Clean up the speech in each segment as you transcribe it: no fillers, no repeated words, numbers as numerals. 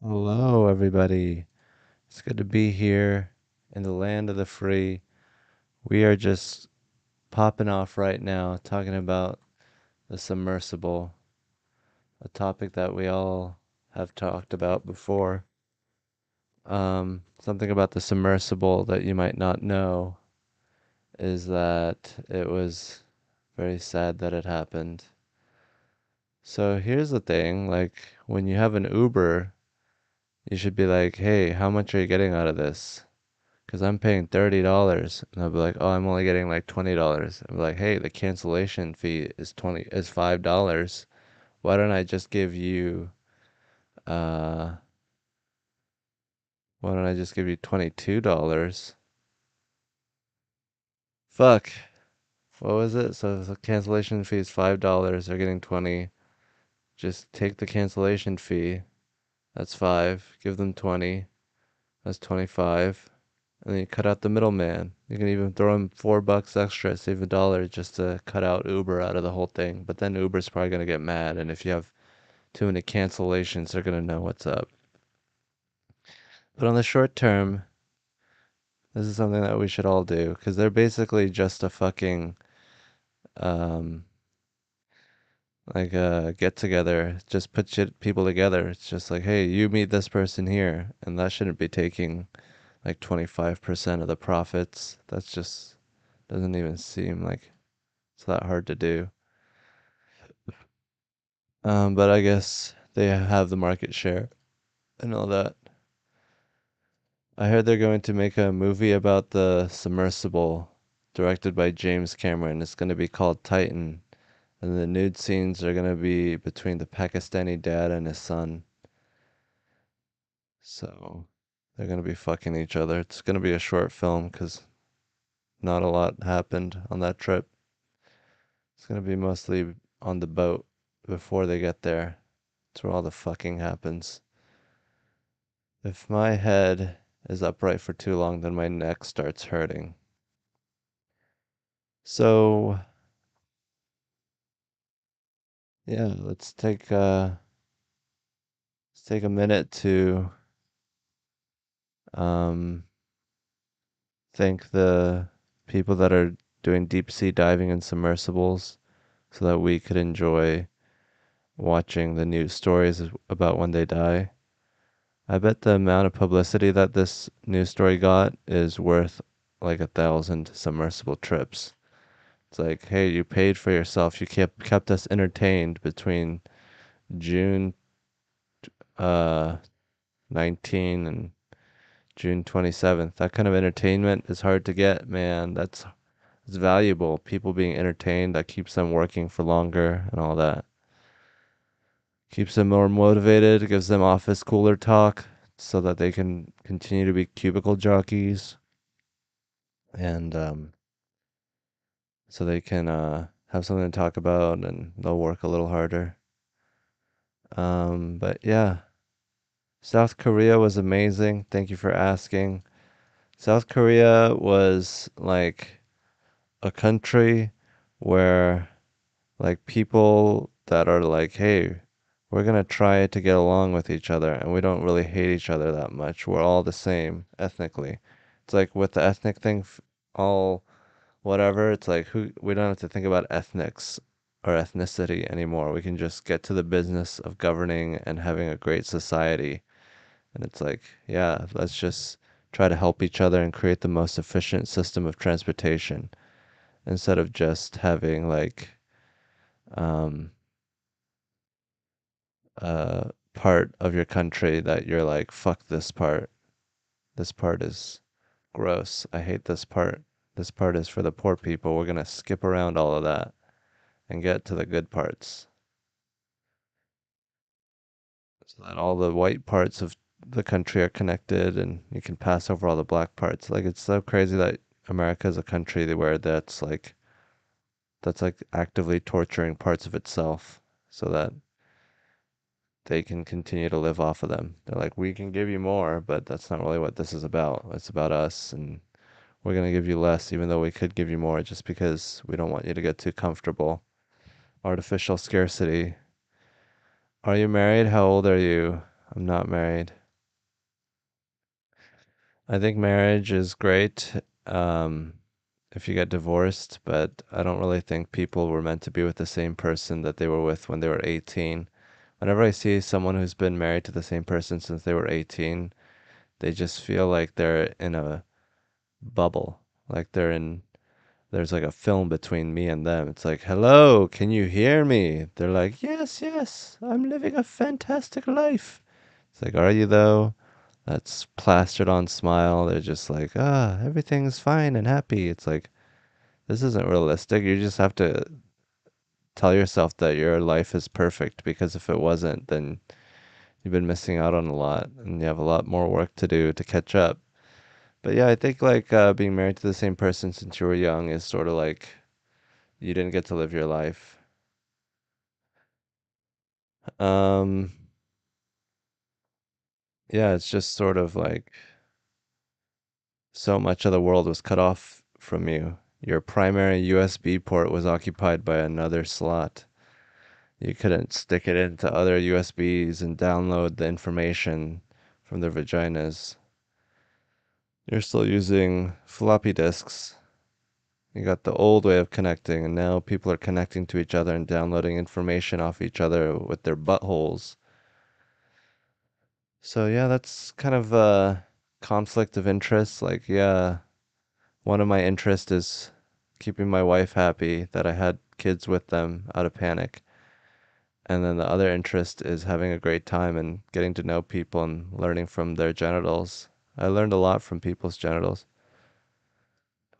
Hello, everybody. It's good to be here in the land of the free. We are just popping off right now talking about the submersible, a topic that we all have talked about before. Something about the submersible that you might not know is that it was very sad that it happened. So here's the thing, like when you have an Uber, you should be like, "Hey, how much are you getting out of this?" Because I'm paying $30, and I'll be like, oh, I'm only getting like $20. I'm like, hey, the cancellation fee is $5. Why don't I just give you uh why don't I just give you $22? Fuck. What was it? So the cancellation fee is $5. They're getting 20. Just take the cancellation fee. That's 5. Give them 20. That's 25. And then you cut out the middleman. You can even throw in $4 extra, save $1 just to cut out Uber out of the whole thing. But then Uber's probably gonna get mad, and if you have too many cancellations, they're gonna know what's up. But on the short term, this is something that we should all do because they're basically just a fucking um like a get together. Just put people together. It's just like, hey, you meet this person here, and that shouldn't be taking like 25% of the profits. That's just doesn't even seem like it's that hard to do. But I guess they have the market share and all that. I heard they're going to make a movie about the submersible, directed by James Cameron. It's going to be called Titan, and the nude scenes are going to be between the Pakistani dad and his son. So they're going to be fucking each other. It's going to be a short film because not a lot happened on that trip. It's going to be mostly on the boat before they get there. That's where all the fucking happens. If my head is upright for too long, then my neck starts hurting. So, yeah, let's take a minute to um thank the people that are doing deep sea diving and submersibles so that we could enjoy watching the news stories about when they die. I bet the amount of publicity that this news story got is worth like 1,000 submersible trips. It's like, hey, you paid for yourself. You kept us entertained between June 19 and June 27th. That kind of entertainment is hard to get, man. It's valuable. People being entertained, that keeps them working for longer and all that. Keeps them more motivated, gives them office cooler talk so that they can continue to be cubicle jockeys and so they can have something to talk about and they'll work a little harder. But yeah, South Korea was amazing. Thank you for asking. South Korea was like a country where like people that are like, hey, we're gonna try to get along with each other and we don't really hate each other that much. We're all the same ethnically. It's like with the ethnic thing, all whatever, it's like who we don't have to think about ethnics or ethnicity anymore. We can just get to the business of governing and having a great society. And it's like, yeah, let's just try to help each other and create the most efficient system of transportation instead of just having like um part of your country that you're like, fuck this part. This part is gross. I hate this part. This part is for the poor people. We're gonna skip around all of that and get to the good parts. So that all the white parts of the country are connected and you can pass over all the black parts. Like it's so crazy that America is a country where that's like actively torturing parts of itself so that they can continue to live off of them. They're like, we can give you more, but that's not really what this is about. It's about us, and we're gonna give you less, even though we could give you more, just because we don't want you to get too comfortable. Artificial scarcity. Are you married? How old are you? I'm not married. I think marriage is great um, if you get divorced, but I don't really think people were meant to be with the same person that they were with when they were 18. Whenever I see someone who's been married to the same person since they were 18, they just feel like they're in a bubble, like there's like a film between me and them. It's like, hello, can you hear me? They're like, yes, yes, I'm living a fantastic life. It's like, are you though? That's plastered on smile. They're just like, everything's fine and happy. It's like, this isn't realistic. You just have to tell yourself that your life is perfect because if it wasn't, then you've been missing out on a lot and you have a lot more work to do to catch up. But yeah, I think like being married to the same person since you were young is sort of like you didn't get to live your life. Um, yeah, it's just sort of like so much of the world was cut off from you. Your primary USB port was occupied by another slot. You couldn't stick it into other USBs and download the information from their vaginas. You're still using floppy disks. You got the old way of connecting, and now people are connecting to each other and downloading information off each other with their buttholes. So yeah, that's kind of a conflict of interest. Like, yeah, one of my interests is keeping my wife happy, that I had kids with them out of panic. And then the other interest is having a great time and getting to know people and learning from their genitals. I learned a lot from people's genitals.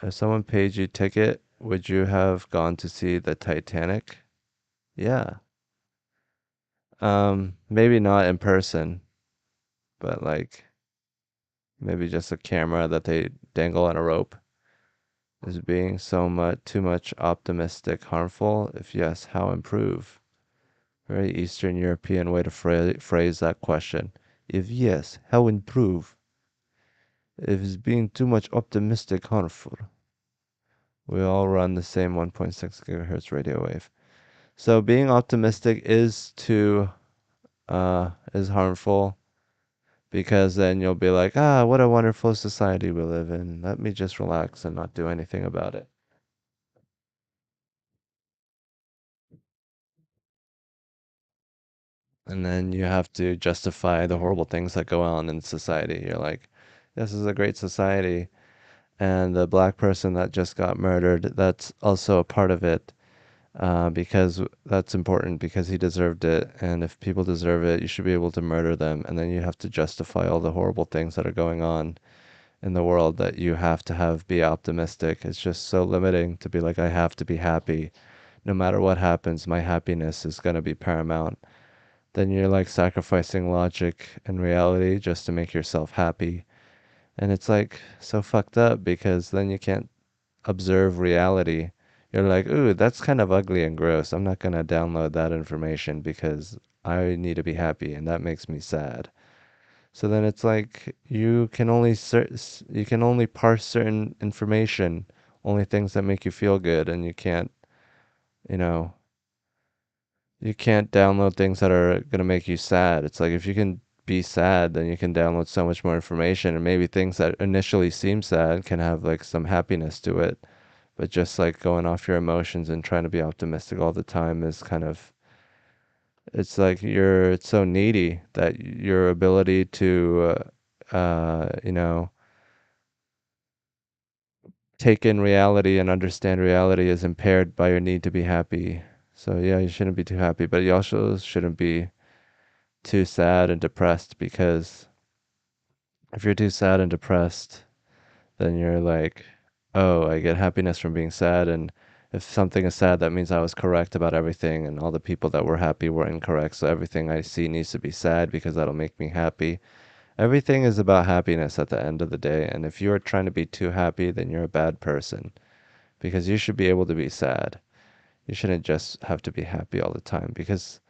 If someone paid you ticket, would you have gone to see the Titanic? Yeah. Maybe not in person, but like maybe just a camera that they dangle on a rope. Is being so much too much optimistic harmful? If yes, how improve? Very Eastern European way to phrase that question. If yes, how improve? If it's being too much optimistic harmful? We all run the same 1.6 gigahertz radio wave. So being optimistic is harmful because then you'll be like, what a wonderful society we live in. Let me just relax and not do anything about it. And then you have to justify the horrible things that go on in society. You're like, this is a great society. And the black person that just got murdered, that's also a part of it because that's important because he deserved it. And if people deserve it, you should be able to murder them. And then you have to justify all the horrible things that are going on in the world that you have to have be optimistic. It's just so limiting to be like, I have to be happy. No matter what happens, my happiness is going to be paramount. Then you're like sacrificing logic and reality just to make yourself happy. And it's like so fucked up because then you can't observe reality. You're like, ooh, that's kind of ugly and gross. I'm not gonna download that information because I need to be happy and that makes me sad. So then it's like you can only parse certain information, only things that make you feel good, and you know, you can't download things that are gonna make you sad. It's like if you can be sad, then you can download so much more information, and maybe things that initially seem sad can have like some happiness to it. But just like going off your emotions and trying to be optimistic all the time is kind of, it's like it's so needy that your ability to, you know, take in reality and understand reality is impaired by your need to be happy. So yeah, you shouldn't be too happy, but you also shouldn't be too sad and depressed because if you're too sad and depressed, then you're like, oh, I get happiness from being sad. And if something is sad, that means I was correct about everything, and all the people that were happy were incorrect. So everything I see needs to be sad because that'll make me happy. Everything is about happiness at the end of the day. And if you're trying to be too happy, then you're a bad person because you should be able to be sad. You shouldn't just have to be happy all the time because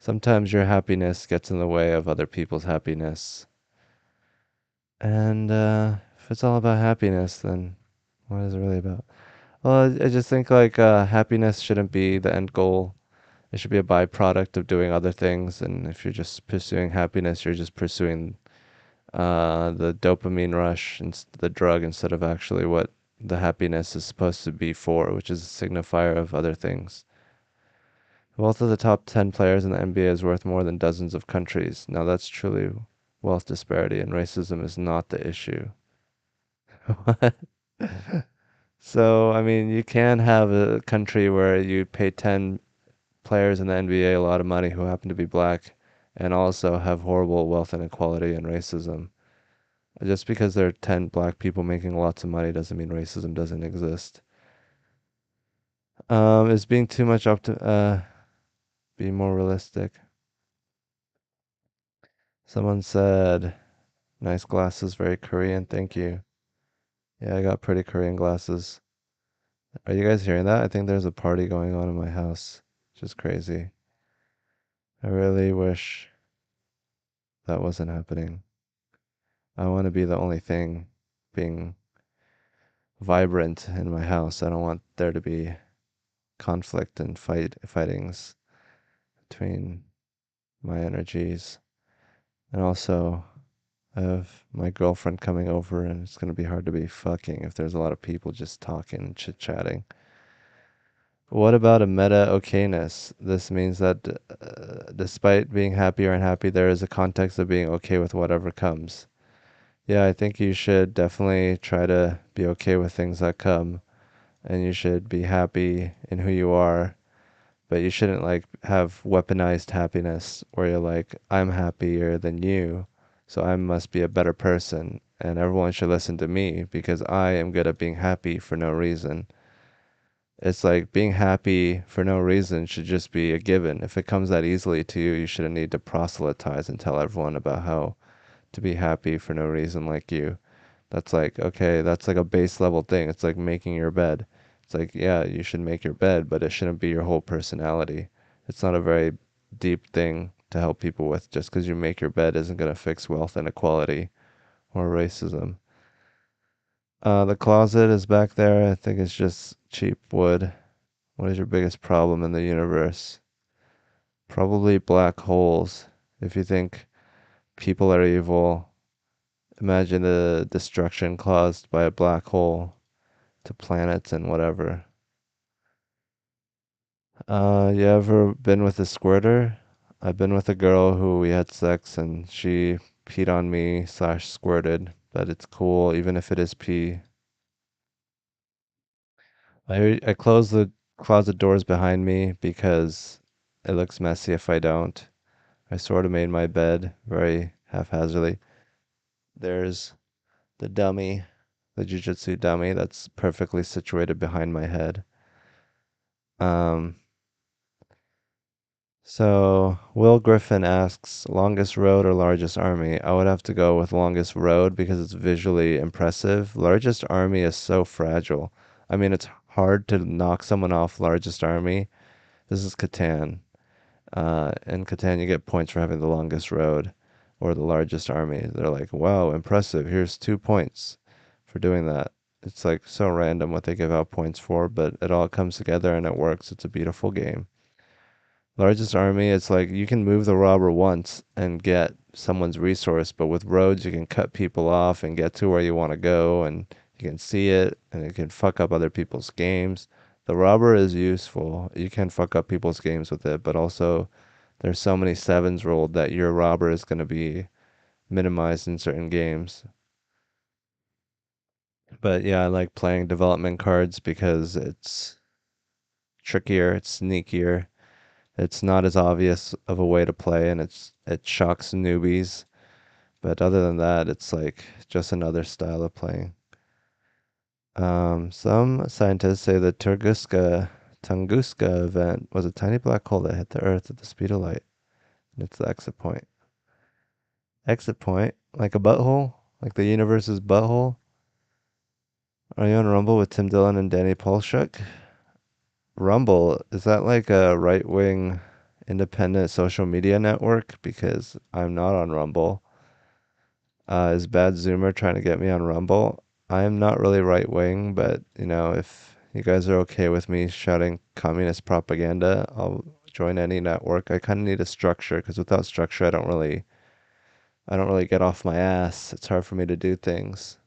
sometimes your happiness gets in the way of other people's happiness. And if it's all about happiness, then what is it really about? Well, I just think like happiness shouldn't be the end goal. It should be a byproduct of doing other things. And if you're just pursuing happiness, you're just pursuing the dopamine rush and the drug instead of actually what the happiness is supposed to be for, which is a signifier of other things. Wealth of the top 10 players in the NBA is worth more than dozens of countries. Now that's truly wealth disparity, and racism is not the issue. What? So, I mean, you can have a country where you pay 10 players in the NBA a lot of money who happen to be black and also have horrible wealth inequality and racism. Just because there are 10 black people making lots of money doesn't mean racism doesn't exist. Is being too much be more realistic. Someone said, nice glasses, very Korean, thank you. Yeah, I got pretty Korean glasses. Are you guys hearing that? I think there's a party going on in my house, which is crazy. I really wish that wasn't happening. I want to be the only thing being vibrant in my house. I don't want there to be conflict and fightings between my energies. And also, I have my girlfriend coming over, and it's gonna be hard to be fucking if there's a lot of people just talking and chit-chatting. What about a meta okayness? This means that despite being happy or unhappy, there is a context of being okay with whatever comes. Yeah, I think you should definitely try to be okay with things that come, and you should be happy in who you are, but you shouldn't like have weaponized happiness where you're like, I'm happier than you, so I must be a better person, and everyone should listen to me because I am good at being happy for no reason. It's like being happy for no reason should just be a given. If it comes that easily to you, you shouldn't need to proselytize and tell everyone about how to be happy for no reason like you. That's like, okay, that's like a base level thing. It's like making your bed. It's like, yeah, you should make your bed, but it shouldn't be your whole personality. It's not a very deep thing to help people with. Just because you make your bed isn't going to fix wealth inequality or racism. The closet is back there. I think it's just cheap wood. What is your biggest problem in the universe? Probably black holes. If you think people are evil, imagine the destruction caused by a black hole to planets and whatever. You ever been with a squirter? I've been with a girl who we had sex and she peed on me slash squirted, but it's cool even if it is pee. I close the closet doors behind me because it looks messy if I don't. I sort of made my bed very haphazardly. There's the dummy, the jujitsu dummy that's perfectly situated behind my head. Um, So, Will Griffin asks, longest road or largest army? I would have to go with longest road because it's visually impressive. Largest army is so fragile. I mean, it's hard to knock someone off largest army. This is Catan. In Catan, you get points for having the longest road or the largest army. They're like, wow, impressive. Here's 2 points for doing that. It's like so random what they give out points for, but it all comes together and it works. It's a beautiful game. Largest army, it's like you can move the robber once and get someone's resource, but with roads you can cut people off and get to where you want to go and you can see it and it can fuck up other people's games. The robber is useful. You can fuck up people's games with it, but also there's so many sevens rolled that your robber is going to be minimized in certain games. But yeah, I like playing development cards because it's trickier, it's sneakier. It's not as obvious of a way to play, and it shocks newbies. But other than that, it's like just another style of playing. Some scientists say the Tunguska event was a tiny black hole that hit the Earth at the speed of light, and it's the exit point. Exit point, like a butthole, like the universe's butthole. Are you on Rumble with Tim Dillon and Danny Polshuk? Rumble, is that like a right wing independent social media network? Because I'm not on Rumble. Is Bad Zoomer trying to get me on Rumble? I'm not really right wing, but if you guys are okay with me shouting communist propaganda, I'll join any network. I kind of need a structure because without structure, I don't really get off my ass. It's hard for me to do things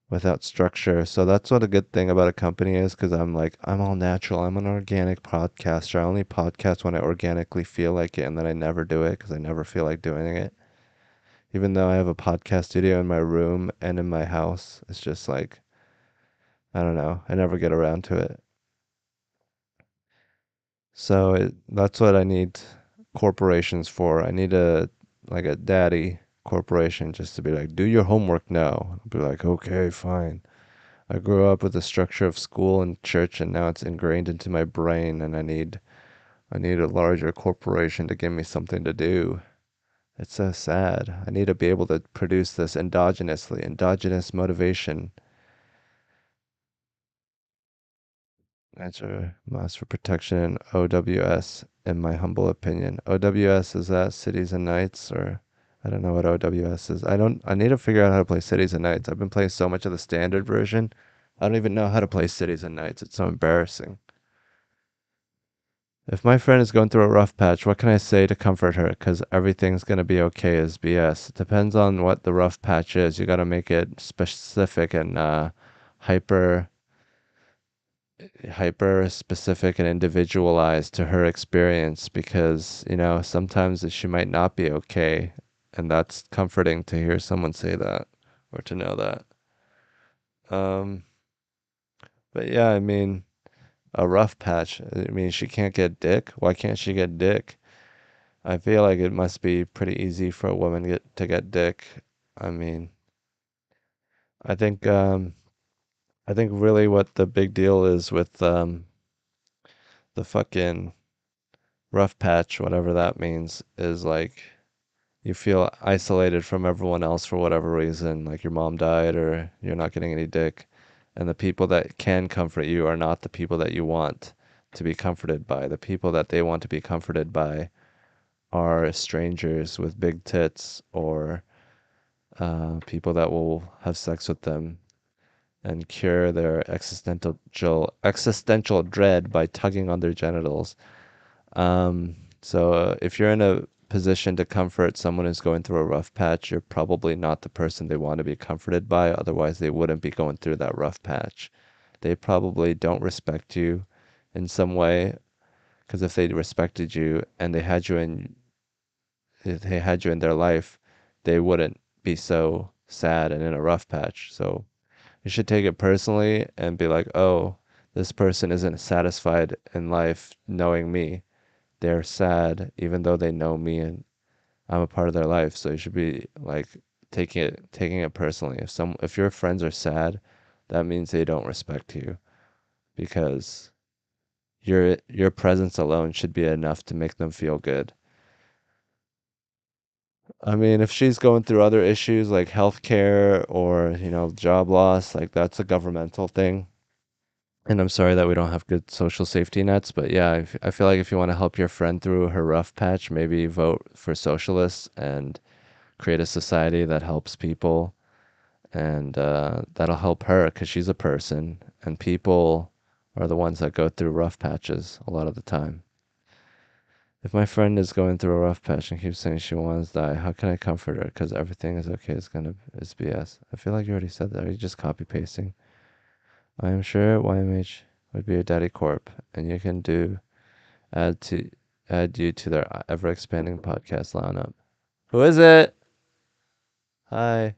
without structure. So that's what a good thing about a company is because I'm like, I'm all natural. I'm an organic podcaster. I only podcast when I organically feel like it, and then I never do it because I never feel like doing it. Even though I have a podcast studio in my room and in my house, it's just like, I don't know. I never get around to it. That's what I need corporations for. I need a like a daddy corporation just to be like, do your homework now. I'll be like, okay, fine. I grew up with the structure of school and church, and now it's ingrained into my brain, and I need a larger corporation to give me something to do. It's so sad. I need to be able to produce this endogenously, endogenous motivation. Answer Mass for Protection, OWS, in my humble opinion. OWS, is that Cities and Nights, or I don't know what OWS is. I need to figure out how to play Cities and Nights. I've been playing so much of the standard version. I don't even know how to play Cities and Nights. It's so embarrassing. If my friend is going through a rough patch, what can I say to comfort her? Because everything's going to be okay is BS. It depends on what the rough patch is. You got to make it specific and hyper hyper specific and individualized to her experience because, you know, sometimes she might not be okay. And that's comforting to hear someone say that or to know that. Um, but yeah, I mean, a rough patch. I mean, she can't get dick. Why can't she get dick? I feel like it must be pretty easy for a woman to get dick. I mean, I think I think really what the big deal is with the fucking rough patch, whatever that means, is like you feel isolated from everyone else for whatever reason, like your mom died or you're not getting any dick, and the people that can comfort you are not the people that you want to be comforted by. The people that they want to be comforted by are strangers with big tits or people that will have sex with them and cure their existential dread by tugging on their genitals. If you're in a position to comfort someone who's going through a rough patch, you're probably not the person they want to be comforted by. Otherwise, they wouldn't be going through that rough patch. They probably don't respect you in some way, because if they respected you and they had you in their life, they wouldn't be so sad and in a rough patch. So you should take it personally and be like, oh, this person isn't satisfied in life knowing me. They're sad even though they know me and I'm a part of their life. So you should be like taking it personally. If your friends are sad, that means they don't respect you because your presence alone should be enough to make them feel good. I mean, if she's going through other issues like healthcare or, you know, job loss, like that's a governmental thing. And I'm sorry that we don't have good social safety nets, but yeah, I feel like if you want to help your friend through her rough patch, maybe vote for socialists and create a society that helps people, and that'll help her because she's a person, and people are the ones that go through rough patches a lot of the time. If my friend is going through a rough patch and keeps saying she wants to die, how can I comfort her? Because everything is okay. It's BS. I feel like you already said that. Are you just copy pasting? I am sure YMH would be a daddy corp, and you can add to add you to their ever expanding podcast lineup. Who is it? Hi.